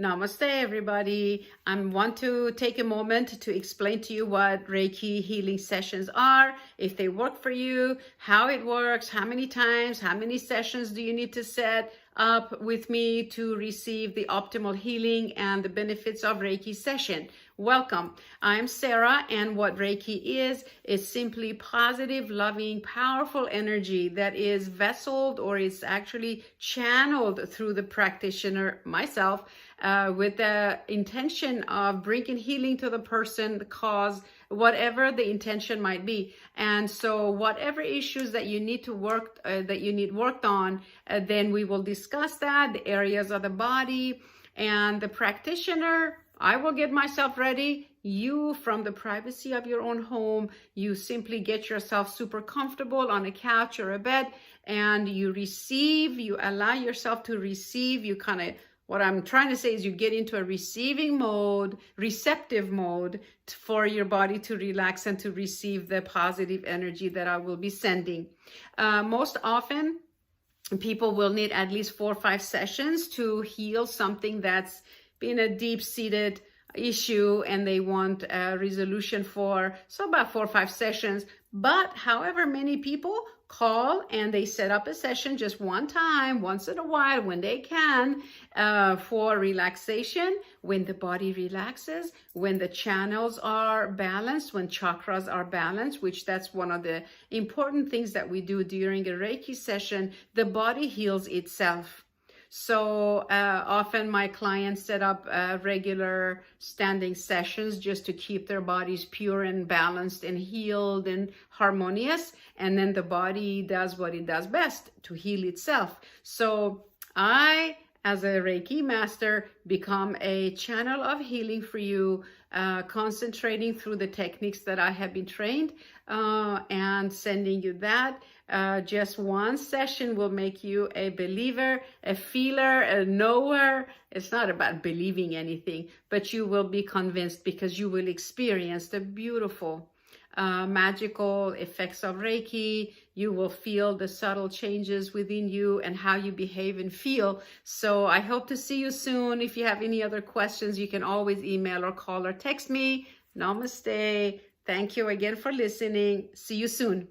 Namaste, everybody. I want to take a moment to explain to you what Reiki healing sessions are, if they work for you, how it works, how many times, how many sessions do you need to set up with me to receive the optimal healing and the benefits of Reiki session. Welcome. I'm Sara, and what Reiki is simply positive, loving, powerful energy that is vesseled or is actually channeled through the practitioner, myself, with the intention of bringing healing to the person, the cause, whatever the intention might be. And so whatever issues that you need to work, that you need worked on, then we will discuss that, the areas of the body, and the practitioner, I will get myself ready. You, from the privacy of your own home, you simply get yourself super comfortable on a couch or a bed, and you receive, you allow yourself to receive, you kind of, what I'm trying to say is you get into a receiving mode, receptive mode for your body to relax and to receive the positive energy that I will be sending. Most often, people will need at least 4 or 5 sessions to heal something that's been a deep-seated issue and they want a resolution for, so about 4 or 5 sessions. But however many people call and they set up a session just one time, once in a while when they can, for relaxation, when the body relaxes, when the channels are balanced, when chakras are balanced, which that's one of the important things that we do during a Reiki session, the body heals itself. So often my clients set up regular standing sessions just to keep their bodies pure and balanced and healed and harmonious. And then the body does what it does best, to heal itself. So I, as a Reiki master, become a channel of healing for you, concentrating through the techniques that I have been trained and sending you that. Just one session will make you a believer, a feeler, a knower. It's not about believing anything, but you will be convinced because you will experience the beautiful magical effects of Reiki. You will feel the subtle changes within you and how you behave and feel. So I hope to see you soon. If you have any other questions, you can always email or call or text me. Namaste. Thank you again for listening. See you soon.